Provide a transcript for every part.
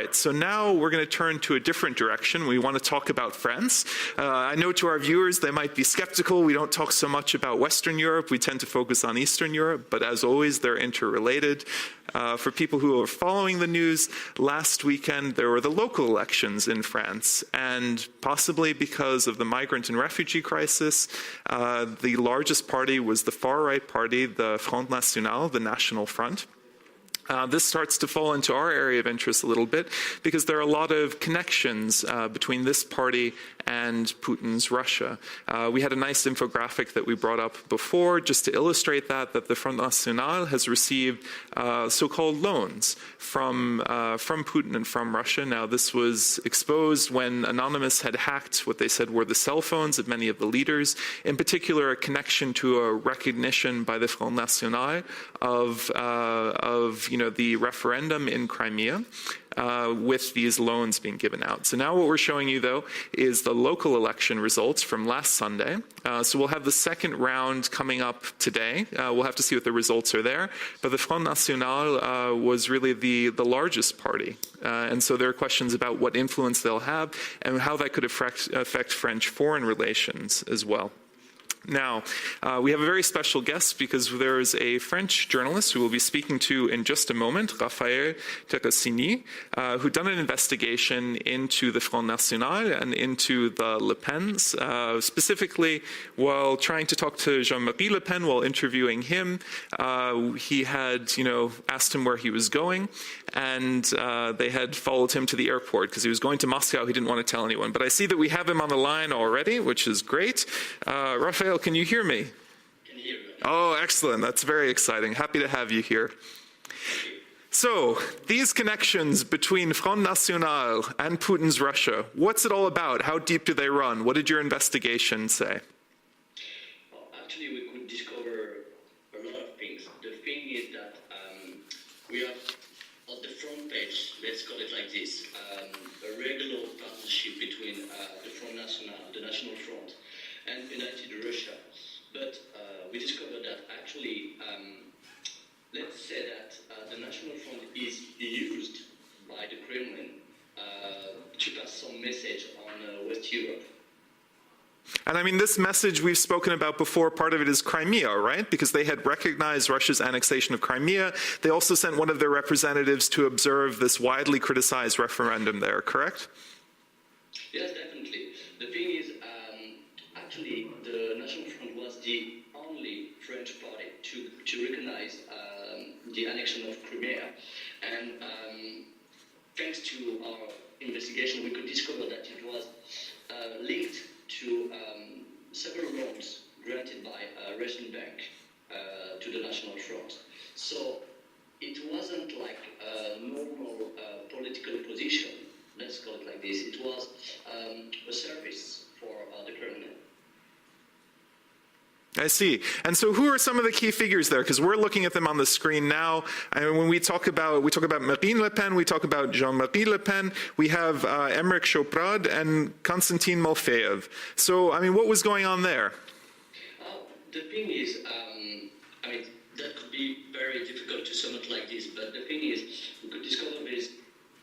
right, so now we're going to turn to a different direction. We want to talk about France. I know to our viewers they might be skeptical. We don't talk so much about Western Europe. We tend to focus on Eastern Europe, but as always, they're interrelated. For people who are following the news, last weekend there were the local elections in France, and possibly because of the migrant and refugee crisis, the largest party was the far-right party, the Front National, the National Front. This starts to fall into our area of interest a little bit because there are a lot of connections between this party and Putin's Russia. We had a nice infographic that we brought up before just to illustrate that the Front National has received so-called loans from Putin and from Russia. Now, this was exposed when Anonymous had hacked what they said were the cell phones of many of the leaders, in particular a connection to a recognition by the Front National of the referendum in Crimea with these loans being given out. So now what we're showing you, though, is the local election results from last Sunday. So we'll have the second round coming up today. We'll have to see what the results are there. But the Front National was really the largest party. And so there are questions about what influence they'll have and how that could affect French foreign relations as well. Now, we have a very special guest because there is a French journalist who we'll be speaking to in just a moment, Raphaël Tresanini, who done an investigation into the Front National and into the Le Pens, specifically while trying to talk to Jean-Marie Le Pen while interviewing him. He had, asked him where he was going, and they had followed him to the airport because he was going to Moscow. He didn't want to tell anyone. But I see that we have him on the line already, which is great. Raphaël, can you hear me? Can you hear me? Oh, excellent. That's very exciting. Happy to have you here. So, these connections between Front National and Putin's Russia, what's it all about? How deep do they run? What did your investigation say? Well, actually, we could discover a lot of things. The thing is that we have on the front page, let's call it like this, a regular partnership between the Front National, the National Front, and United Russia. But we discovered that actually, let's say that the National Front is used by the Kremlin to pass some message on West Europe. And I mean, this message we've spoken about before, part of it is Crimea, right? Because they had recognized Russia's annexation of Crimea. They also sent one of their representatives to observe this widely criticized referendum there, correct? Yes, definitely. The thing is, actually, the National Front was the only French party to recognize the annexion of Crimea. And thanks to our investigation, we could discover that it was linked to several loans granted by Russian bank to the National Front. So it wasn't like a normal political position, let's call it like this. It was a service for the Kremlin. I see. And so who are some of the key figures there? Because we're looking at them on the screen now. And when we talk about Marine Le Pen, we talk about Jean-Marie Le Pen, we have Emmerich Choprad and Konstantin Malfeev. So, I mean, what was going on there? The thing is, that could be very difficult to sum it like this, but the thing is, we could discover there's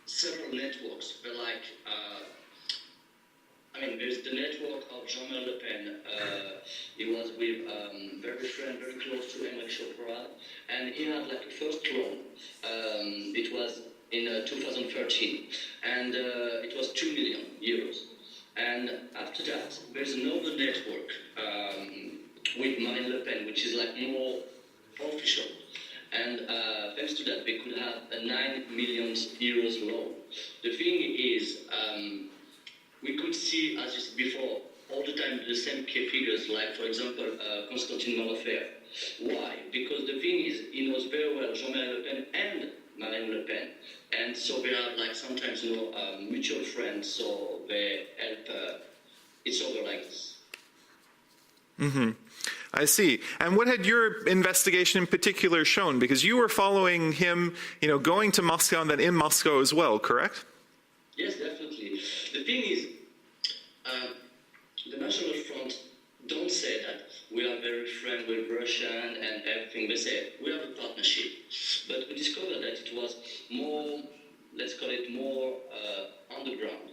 several networks, but like, there's the network of Jean-Marie Le Pen. He was with very close to Emmerich Choprad, and he had like a first loan. It was in 2013, and it was 2 million euros. And after that, there's another network with Marine Le Pen, which is like more official. And thanks to that, they could have a 9 million euros loan. The thing is, we could see, as you said before, all the time the same key figures, like, for example, Konstantin Malfeev. Why? Because the thing is, he knows very well Jean-Marie Le Pen and Marine Le Pen. And so they are, like, sometimes, mutual friends, so they help each other like this. Mm-hmm. I see. And what had your investigation in particular shown? Because you were following him, going to Moscow and then in Moscow as well, correct? Yes, definitely. The thing is, the National Front don't say that we are very friendly with Russia and everything. They say we have a partnership. But we discovered that it was more, let's call it more underground.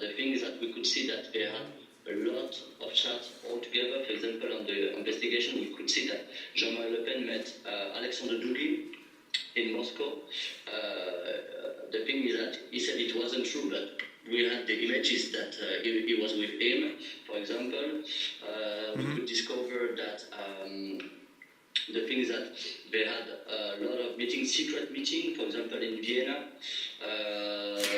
The thing is that we could see that they had a lot of chats all together. For example, on the investigation, we could see that Jean-Marie Le Pen met Alexander Douguine in Moscow. The thing is that he said it wasn't true, but we had the images that he was with him. For example, we could discover that the thing is that they had a lot of meetings, secret meetings, for example, in Vienna.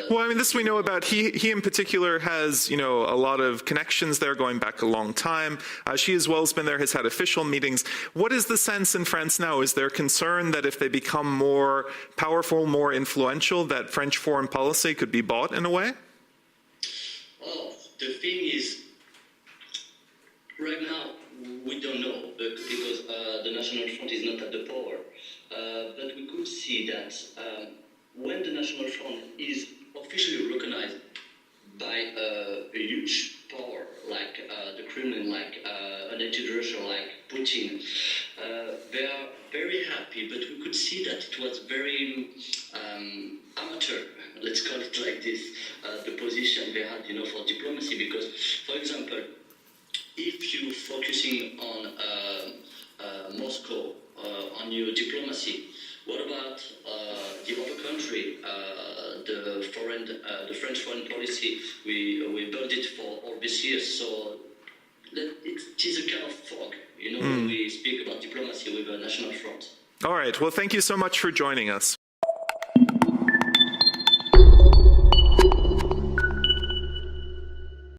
Well, I mean, this we know about. He in particular has, you know, a lot of connections there going back a long time. She as well has been there, has had official meetings. What is the sense in France now? Is there concern that if they become more powerful, more influential, that French foreign policy could be bought in a way? Oh, the thing is, right now, we don't know, because the National Front is not at the power. But we could see that when the National Front is officially recognized by a huge power like the Kremlin, like an anti-Russia like Putin, they are very happy, but we could see that it was very amateur, let's call it like this, the position they had, you know, for diplomacy. Because, for example, if you're focusing on Moscow, on your diplomacy, what about the other country, the French foreign policy? We built it for all these years, so it is a kind of fog, you know, when we speak about diplomacy with a national front. All right. Well, thank you so much for joining us.